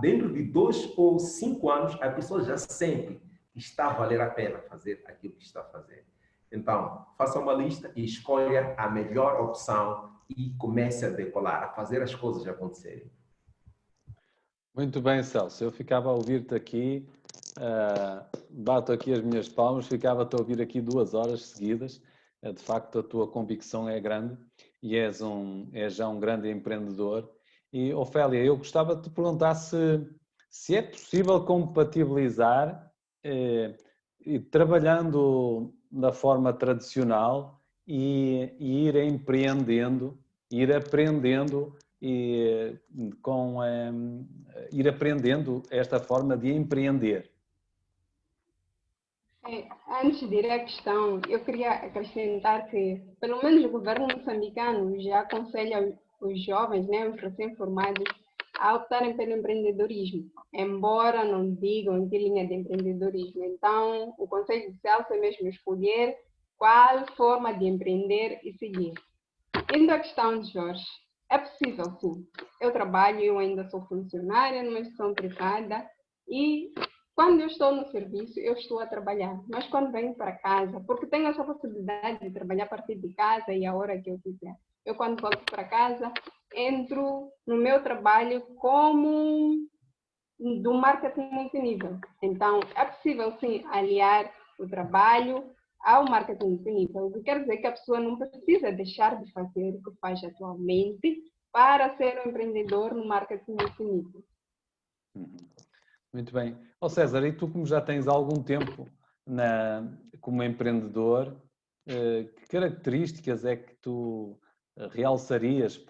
Dentro de 2 ou 5 anos, a pessoa já sente que está a valer a pena fazer aquilo que está fazendo. Então, faça uma lista e escolha a melhor opção e comece a decolar, a fazer as coisas acontecerem. Muito bem, Celso. Eu ficava a ouvir-te aqui, bato aqui as minhas palmas, ficava-te a ouvir aqui 2 horas seguidas. De facto, a tua convicção é grande e és já um grande empreendedor. E, Ofélia, eu gostava de te perguntar se é possível compatibilizar trabalhando da forma tradicional e ir empreendendo, ir aprendendo ir aprendendo esta forma de empreender. Antes de ir à questão, eu queria acrescentar que, pelo menos o governo moçambicano já aconselha os jovens, né, os recém-formados, a optarem pelo empreendedorismo, embora não digam em que linha de empreendedorismo. Então, o conselho de Celso é mesmo escolher qual forma de empreender e seguir. Indo à questão de Jorge, é possível, sim. Eu ainda sou funcionária numa instituição privada e quando eu estou no serviço, eu estou a trabalhar. Mas quando venho para casa, porque tenho essa possibilidade de trabalhar a partir de casa e a hora que eu quiser. Eu, quando volto para casa, entro no meu trabalho como do marketing multinível. Então, é possível, sim, aliar o trabalho ao marketing multinível. O que quer dizer que a pessoa não precisa deixar de fazer o que faz atualmente para ser um empreendedor no marketing multinível. Muito bem. César, e tu, como já tens algum tempo como empreendedor, que características é que tu realçarias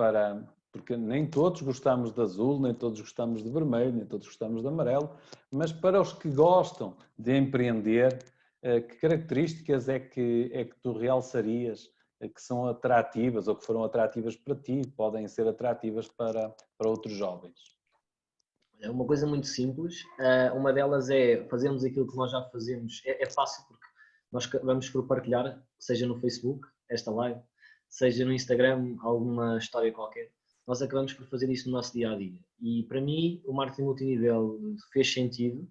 porque nem todos gostamos de azul, nem todos gostamos de vermelho, nem todos gostamos de amarelo, mas para os que gostam de empreender, que características é que tu realçarias que são atrativas ou que foram atrativas para ti, podem ser atrativas para outros jovens? É uma coisa muito simples. Uma delas é fazermos aquilo que nós já fazemos. É fácil porque nós vamos por partilhar, seja no Facebook, esta live, seja no Instagram, alguma história qualquer. Nós acabamos por fazer isso no nosso dia-a-dia. E para mim, o marketing multinível fez sentido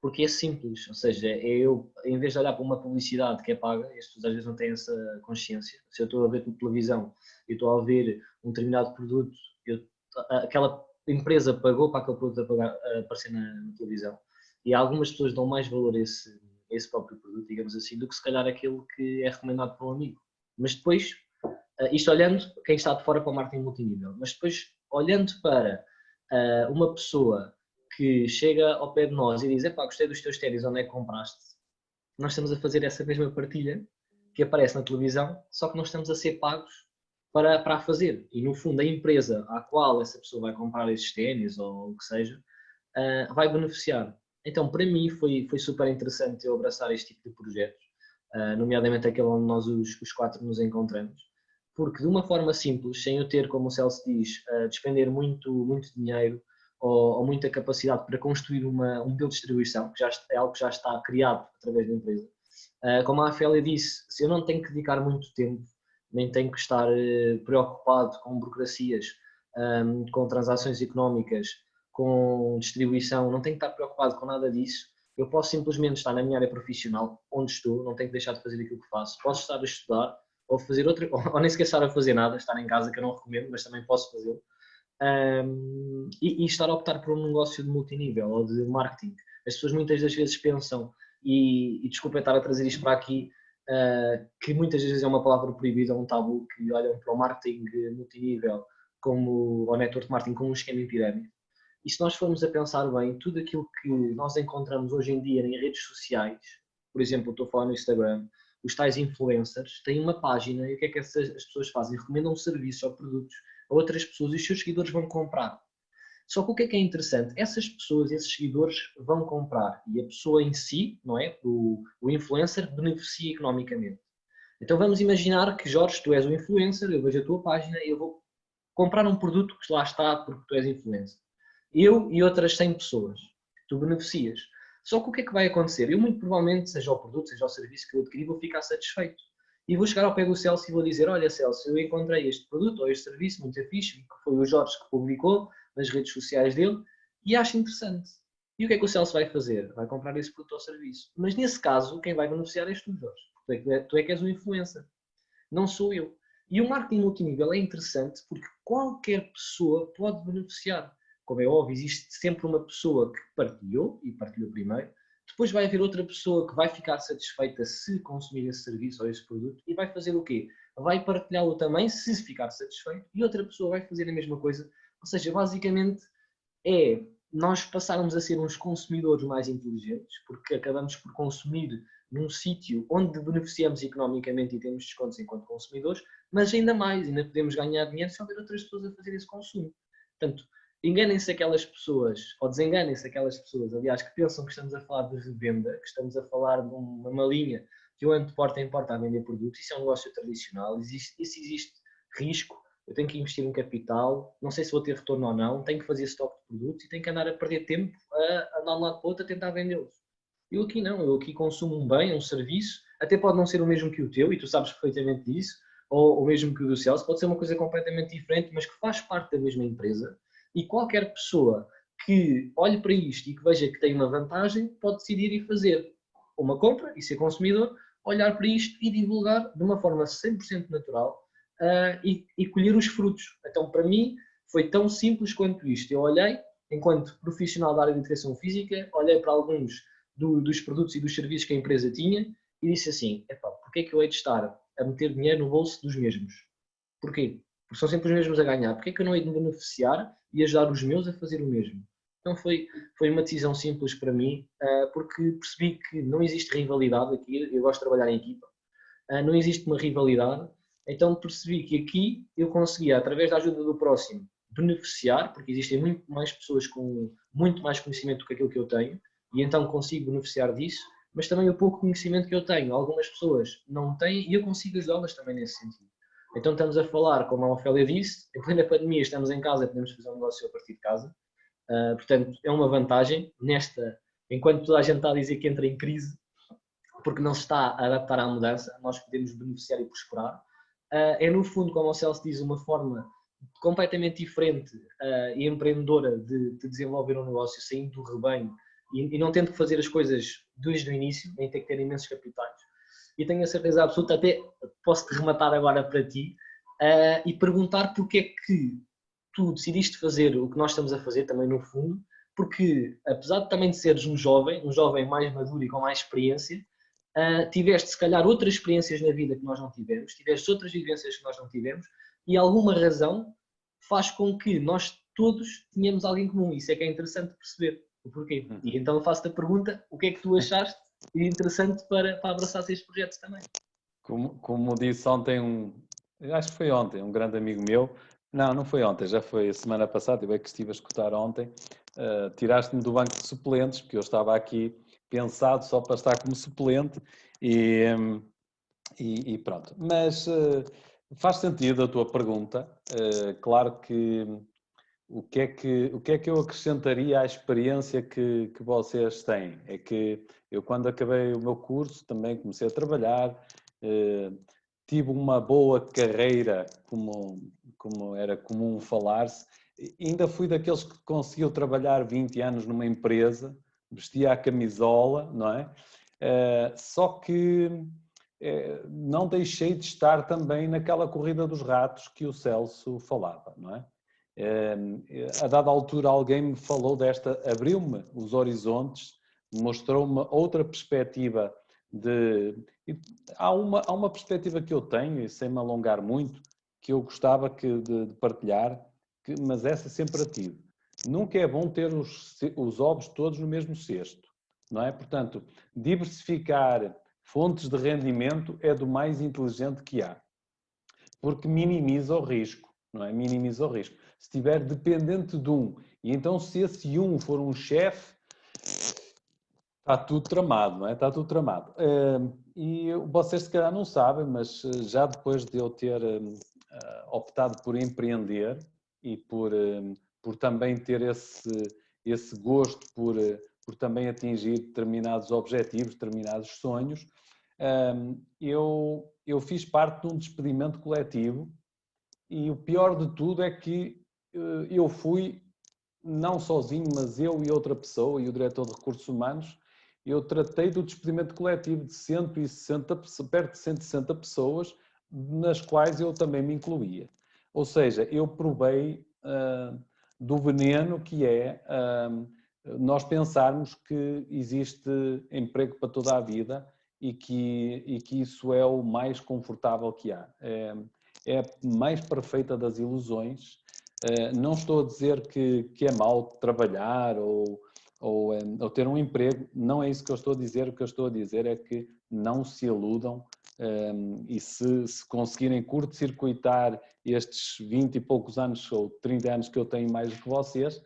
porque é simples. Ou seja, eu, em vez de olhar para uma publicidade que é paga, as pessoas às vezes não têm essa consciência. Se eu estou a ver por televisão e estou a ver um determinado produto, aquela empresa pagou para aquele produto aparecer na televisão. E algumas pessoas dão mais valor a esse próprio produto, digamos assim, do que se calhar aquele que é recomendado por um amigo. Mas depois, isto olhando quem está de fora para o marketing multinível, mas depois olhando para uma pessoa que chega ao pé de nós e diz: epá, gostei dos teus ténis, onde é que compraste? Nós estamos a fazer essa mesma partilha, que aparece na televisão, só que nós estamos a ser pagos para a fazer. E no fundo a empresa à qual essa pessoa vai comprar esses ténis ou o que seja, vai beneficiar. Então para mim foi super interessante eu abraçar este tipo de projetos, nomeadamente aquele onde nós os quatro nos encontramos, porque de uma forma simples, sem eu ter, como o Celso diz, despender muito dinheiro ou muita capacidade para construir um modelo de distribuição, que é algo que já está criado através da empresa. Como a Afélia disse, se eu não tenho que dedicar muito tempo, nem tenho que estar preocupado com burocracias, com transações económicas, com distribuição, não tenho que estar preocupado com nada disso. Eu posso simplesmente estar na minha área profissional, onde estou, não tenho que deixar de fazer aquilo que faço. Posso estar a estudar ou fazer outra, ou nem sequer estar a fazer nada, estar em casa, que eu não recomendo, mas também posso fazê-lo. E estar a optar por um negócio de multinível ou de marketing. As pessoas muitas das vezes pensam, e desculpa estar a trazer isto para aqui, que muitas vezes é uma palavra proibida, um tabu, que olham para o marketing multinível ou network marketing como um esquema em pirâmide. E se nós formos a pensar bem, tudo aquilo que nós encontramos hoje em dia em redes sociais, por exemplo, eu estou a falar no Instagram, os tais influencers têm uma página e o que é que as pessoas fazem? Recomendam serviços ou produtos a outras pessoas e os seus seguidores vão comprar. Só que o que é interessante? Essas pessoas, esses seguidores vão comprar e a pessoa em si, não é? O influencer beneficia economicamente. Então vamos imaginar que, Jorge, tu és um influencer, eu vejo a tua página e eu vou comprar um produto que lá está porque tu és influencer. Eu e outras 100 pessoas. Tu beneficias. Só que o que é que vai acontecer? Eu muito provavelmente, seja o produto, seja o serviço que eu adquiri, vou ficar satisfeito. E vou chegar ao pé do Celso e vou dizer, olha Celso, eu encontrei este produto ou este serviço muito fixe, que foi o Jorge que publicou nas redes sociais dele, e acho interessante. E o que é que o Celso vai fazer? Vai comprar esse produto ou serviço. Mas nesse caso, quem vai beneficiar és tu, Jorge. Tu é que és um influencer. Não sou eu. E o marketing multinível é interessante porque qualquer pessoa pode beneficiar. Como é óbvio, existe sempre uma pessoa que partilhou, e partilhou primeiro, depois vai haver outra pessoa que vai ficar satisfeita se consumir esse serviço ou esse produto e vai fazer o quê? Vai partilhá-lo também se ficar satisfeito e outra pessoa vai fazer a mesma coisa. Ou seja, basicamente é nós passarmos a ser uns consumidores mais inteligentes porque acabamos por consumir num sítio onde beneficiamos economicamente e temos descontos enquanto consumidores, mas ainda mais, ainda podemos ganhar dinheiro se houver outras pessoas a fazer esse consumo. Portanto, enganem-se aquelas pessoas, ou desenganem-se aquelas pessoas, aliás, que pensam que estamos a falar de revenda, que estamos a falar de uma linha que eu ando de porta em porta a vender produtos. Isso é um negócio tradicional, existe risco, eu tenho que investir um capital, não sei se vou ter retorno ou não, tenho que fazer estoque de produtos e tenho que andar a perder tempo a andar de um lado para o outro a tentar vendê-los. Eu aqui não, eu aqui consumo um bem, um serviço, até pode não ser o mesmo que o teu, e tu sabes perfeitamente disso, ou o mesmo que o do Celso, pode ser uma coisa completamente diferente, mas que faz parte da mesma empresa. E qualquer pessoa que olhe para isto e que veja que tem uma vantagem, pode decidir e fazer uma compra e ser consumidor, olhar para isto e divulgar de uma forma 100% natural e colher os frutos. Então, para mim, foi tão simples quanto isto. Eu olhei, enquanto profissional da área de educação física, olhei para alguns dos produtos e dos serviços que a empresa tinha e disse assim, porque é que eu hei de estar a meter dinheiro no bolso dos mesmos? Porquê? Porque são sempre os mesmos a ganhar. Porque é que eu não hei de me beneficiar e ajudar os meus a fazer o mesmo? Então foi uma decisão simples para mim, porque percebi que não existe rivalidade aqui, eu gosto de trabalhar em equipa, não existe uma rivalidade, então percebi que aqui eu conseguia, através da ajuda do próximo, beneficiar, porque existem muito mais pessoas com muito mais conhecimento do que aquilo que eu tenho, e então consigo beneficiar disso, mas também o pouco conhecimento que eu tenho, algumas pessoas não têm, e eu consigo ajudá-las também nesse sentido. Então estamos a falar, como a Ofélia disse, em plena pandemia estamos em casa, podemos fazer um negócio a partir de casa. Portanto, é uma vantagem enquanto toda a gente está a dizer que entra em crise, porque não se está a adaptar à mudança, nós podemos beneficiar e prosperar. É no fundo, como o Celso diz, uma forma completamente diferente e empreendedora de desenvolver um negócio, saindo do rebanho e não tendo que fazer as coisas desde o início, nem ter que ter imensos capitais. E tenho a certeza absoluta, até posso-te rematar agora para ti e perguntar porque é que tu decidiste fazer o que nós estamos a fazer também no fundo, porque apesar de também de seres um jovem mais maduro e com mais experiência, tiveste se calhar outras experiências na vida que nós não tivemos, tiveste outras vivências que nós não tivemos e alguma razão faz com que nós todos tenhamos algo em comum. Isso é que é interessante perceber o porquê. E então faço-te a pergunta, o que é que tu achaste interessante para abraçar estes projetos também? Como disse ontem, acho que foi ontem, um grande amigo meu, não foi ontem, já foi a semana passada, eu é que estive a escutar ontem, tiraste-me do banco de suplentes, porque eu estava aqui pensado só para estar como suplente e pronto. Mas faz sentido a tua pergunta, claro que o que é que eu acrescentaria à experiência que vocês têm? É que eu, quando acabei o meu curso, também comecei a trabalhar, tive uma boa carreira, como era comum falar-se, ainda fui daqueles que conseguiu trabalhar 20 anos numa empresa, vestia a camisola, não é? Só que não deixei de estar também naquela corrida dos ratos que o Celso falava, não é? A dada altura alguém me falou desta, abriu-me os horizontes, mostrou-me outra perspectiva há uma perspectiva que eu tenho, e sem me alongar muito, que eu gostava de partilhar, mas essa sempre a tive. Nunca é bom ter os ovos todos no mesmo cesto, não é? Portanto, diversificar fontes de rendimento é do mais inteligente que há, porque minimiza o risco, não é? Minimiza o risco. Se estiver dependente de um, e então se esse um for um chefe, está tudo tramado, não é? Está tudo tramado. E vocês se calhar não sabem, mas já depois de eu ter optado por empreender e por também ter esse gosto por também atingir determinados objetivos, determinados sonhos, eu fiz parte de um despedimento coletivo e o pior de tudo é que eu fui, não sozinho, mas eu e outra pessoa, e o diretor de recursos humanos, eu tratei do despedimento coletivo de 160, perto de 160 pessoas, nas quais eu também me incluía. Ou seja, eu provei do veneno que é nós pensarmos que existe emprego para toda a vida e que isso é o mais confortável que há. É a mais perfeita das ilusões. Não estou a dizer que é mau trabalhar ou ter um emprego, não é isso que eu estou a dizer. O que eu estou a dizer é que não se iludam e se conseguirem curto-circuitar estes 20 e poucos anos ou 30 anos que eu tenho mais do que vocês,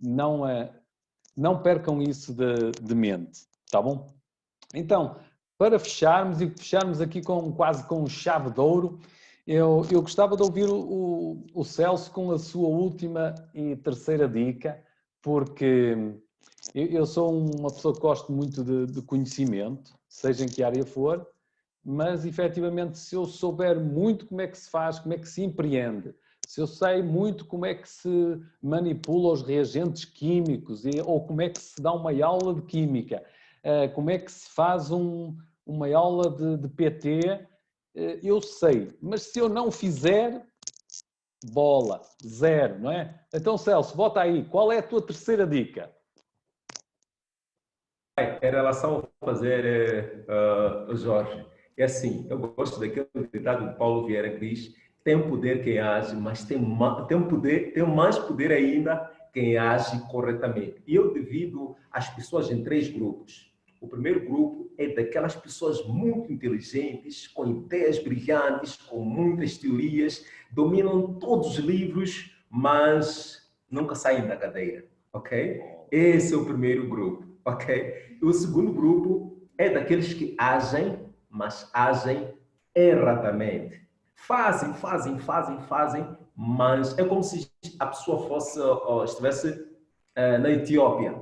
não percam isso de mente, tá bom? Então, para fecharmos aqui quase com chave de ouro, eu gostava de ouvir o Celso com a sua última e terceira dica, porque eu sou uma pessoa que gosto muito de conhecimento, seja em que área for, mas efetivamente se eu souber muito como é que se faz, como é que se empreende, se eu sei muito como é que se manipula os reagentes químicos ou como é que se dá uma aula de química, como é que se faz uma aula de PT, eu sei, mas se eu não fizer, bola, zero, não é? Então, Celso, bota aí, qual é a tua terceira dica? Em relação ao fazer, Jorge, é assim, eu gosto daquele ditado de Paulo Vieira que diz: tem poder quem age, mas tem mais poder ainda quem age corretamente. E eu divido as pessoas em três grupos. O primeiro grupo é daquelas pessoas muito inteligentes, com ideias brilhantes, com muitas teorias, dominam todos os livros, mas nunca saem da cadeira, ok? Esse é o primeiro grupo, ok? E o segundo grupo é daqueles que agem, mas agem erradamente. Fazem, mas é como se a pessoa estivesse na Etiópia.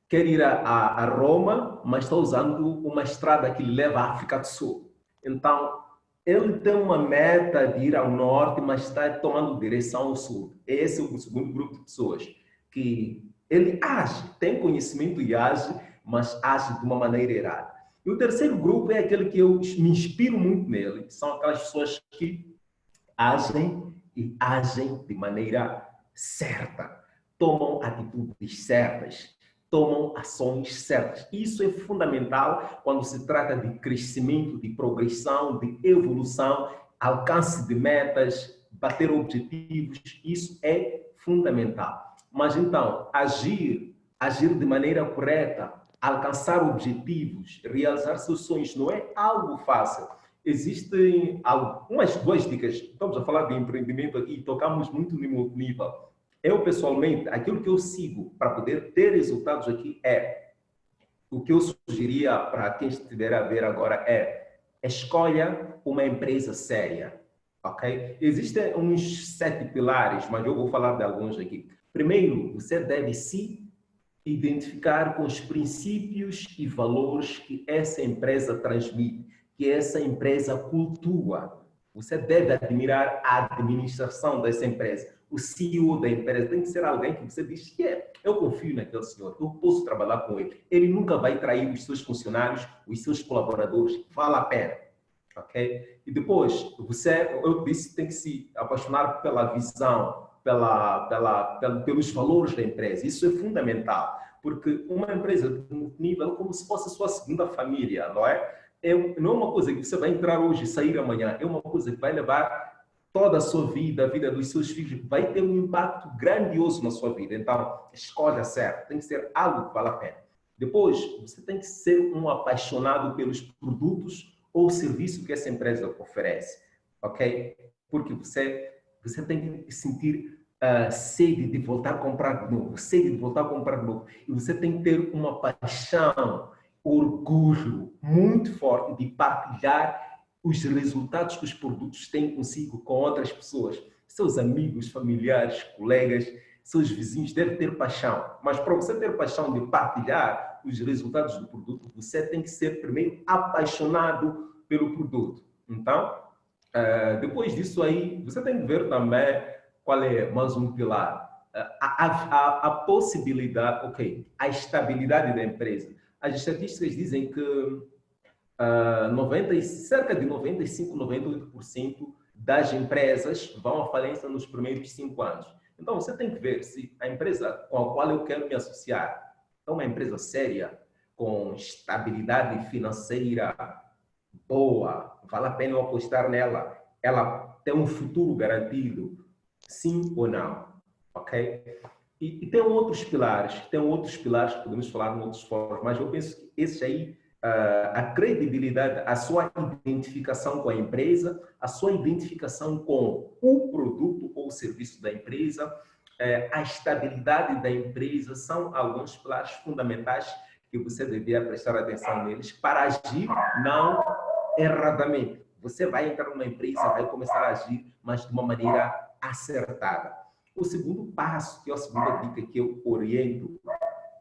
Quer ir a Roma, mas está usando uma estrada que leva à África do Sul. Então, ele tem uma meta de ir ao norte, mas está tomando direção ao sul. Esse é o segundo grupo de pessoas, que ele age, tem conhecimento e age, mas age de uma maneira errada. E o terceiro grupo é aquele que eu me inspiro muito nele, são aquelas pessoas que agem e agem de maneira certa, tomam atitudes certas, tomam ações certas. Isso é fundamental quando se trata de crescimento, de progressão, de evolução, alcance de metas, bater objetivos. Isso é fundamental. Mas então, agir de maneira correta alcançar objetivos, realizar seus sonhos, não é algo fácil. Existem algumas duas dicas. Estamos a falar de empreendimento aqui e tocamos muito no nível. Eu, pessoalmente, aquilo que eu sigo para poder ter resultados aqui o que eu sugeria para quem estiver a ver agora escolha uma empresa séria, ok? Existem uns 7 pilares, mas eu vou falar de alguns aqui. Primeiro, você deve se identificar com os princípios e valores que essa empresa transmite, que essa empresa cultua. Você deve admirar a administração dessa empresa. O CEO da empresa tem que ser alguém que você diz que eu confio naquele senhor, eu posso trabalhar com ele. Ele nunca vai trair os seus funcionários, os seus colaboradores. Vale a pena. Ok? E depois, eu disse, tem que se apaixonar pela visão, pelos valores da empresa. Isso é fundamental, porque uma empresa de multinível é como se fosse a sua segunda família, não é? Não é uma coisa que você vai entrar hoje e sair amanhã, é uma coisa que vai levar toda a sua vida, a vida dos seus filhos, vai ter um impacto grandioso na sua vida. Então, escolha certo, tem que ser algo que vale a pena. Depois, você tem que ser um apaixonado pelos produtos ou serviço que essa empresa oferece, ok? Porque você tem que sentir sede de voltar a comprar de novo, sede de voltar a comprar de novo. E você tem que ter uma paixão, orgulho muito forte de partilhar os resultados que os produtos têm consigo com outras pessoas. Seus amigos, familiares, colegas, seus vizinhos devem ter paixão. Mas para você ter paixão de partilhar os resultados do produto, você tem que ser primeiro apaixonado pelo produto. Então, depois disso aí, você tem que ver também qual é mais um pilar. A possibilidade, a estabilidade da empresa. As estatísticas dizem que cerca de 95, 98% das empresas vão à falência nos primeiros 5 anos. Então, você tem que ver se a empresa com a qual eu quero me associar é uma empresa séria, com estabilidade financeira boa, vale a pena eu apostar nela, ela tem um futuro garantido, sim ou não, ok? E tem outros pilares que podemos falar em outros fóruns, mas eu penso que esses aí, a credibilidade, a sua identificação com a empresa, a sua identificação com o produto ou o serviço da empresa, a estabilidade da empresa, são alguns pilares fundamentais que você deveria prestar atenção neles para agir não erradamente. Você vai entrar numa empresa, vai começar a agir, mas de uma maneira acertada. O segundo passo, que é a segunda dica que eu oriento,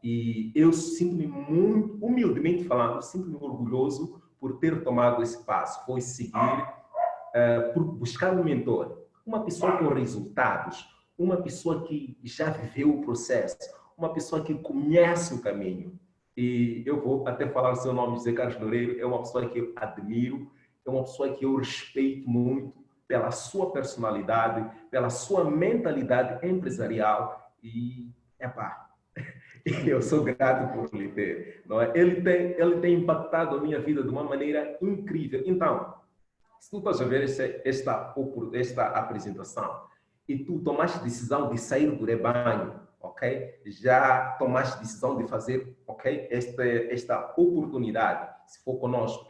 e eu sinto-me muito, humildemente falando, eu sinto-me orgulhoso por ter tomado esse passo, foi seguir, por buscar um mentor, uma pessoa com resultados, uma pessoa que já viveu o processo, uma pessoa que conhece o caminho. E eu vou até falar o seu nome, José Carlos Loureiro, é uma pessoa que eu admiro, é uma pessoa que eu respeito muito pela sua personalidade, pela sua mentalidade empresarial e, eu sou grato por lhe ter. Não é? Ele tem impactado a minha vida de uma maneira incrível. Então, se tu estás a ver esta apresentação e tu tomaste decisão de sair do rebanho, ok? Já tomaste decisão de fazer, ok? Esta oportunidade, se for conosco,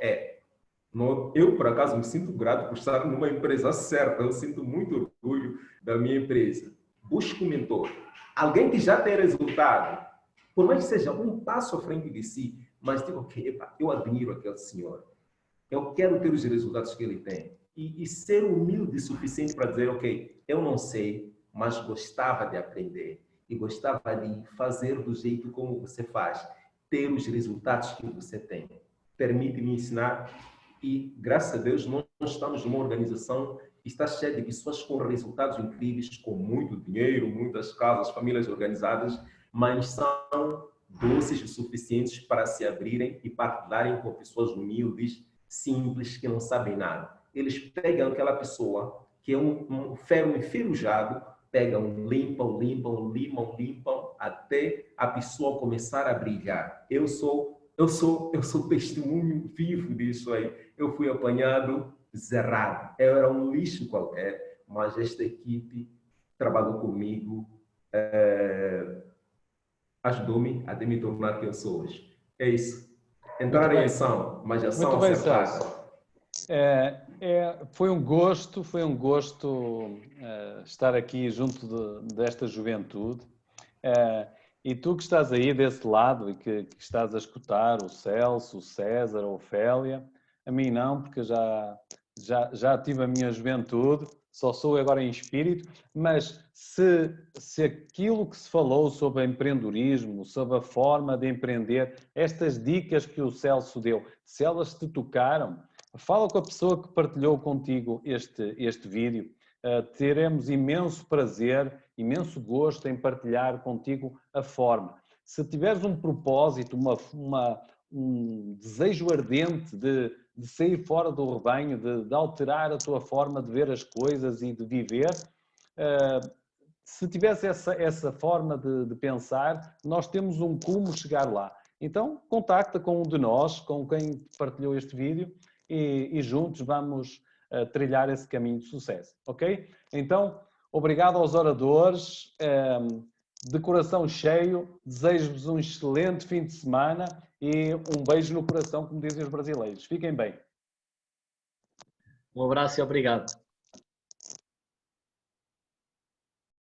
eu, por acaso, me sinto grato por estar numa empresa certa. Eu sinto muito orgulho da minha empresa. Busque um mentor. Alguém que já tem resultado. Por mais que seja um passo à frente de si, mas digo, eu admiro aquele senhor. Eu quero ter os resultados que ele tem. E ser humilde o suficiente para dizer, eu não sei, mas gostava de aprender. E gostava de fazer do jeito como você faz. Ter os resultados que você tem. Permite-me ensinar. E, graças a Deus, nós estamos numa organização que está cheia de pessoas com resultados incríveis, com muito dinheiro, muitas casas, famílias organizadas, mas são doces o suficientes para se abrirem e partilharem com pessoas humildes, simples, que não sabem nada. Eles pegam aquela pessoa que é um ferro enferrujado, pegam, limpam, até a pessoa começar a brilhar. Eu sou testemunho vivo disso aí. Eu fui apanhado zerado. Eu era um lixo qualquer, mas esta equipe trabalhou comigo, ajudou-me até me tornar quem eu sou hoje. É isso. Entrar em ação, mas ação Muito bem, acertada. Celso. Foi um gosto estar aqui junto desta juventude. E tu que estás aí desse lado e que estás a escutar o Celso, o César, a Ofélia, a mim não, porque já tive a minha juventude, só sou agora em espírito, mas se aquilo que se falou sobre empreendedorismo, sobre a forma de empreender, estas dicas que o Celso deu, se elas te tocaram, fala com a pessoa que partilhou contigo este vídeo. Teremos imenso prazer, imenso gosto em partilhar contigo a forma. Se tiveres um propósito, um desejo ardente de sair fora do rebanho, de alterar a tua forma de ver as coisas e de viver, se tivesse essa forma de pensar, nós temos como chegar lá. Então, contacta com um de nós, com quem partilhou este vídeo, e juntos vamos trilhar esse caminho de sucesso, ok? Então, obrigado aos oradores, de coração cheio, desejo-vos um excelente fim de semana e um beijo no coração, como dizem os brasileiros. Fiquem bem. Um abraço e obrigado.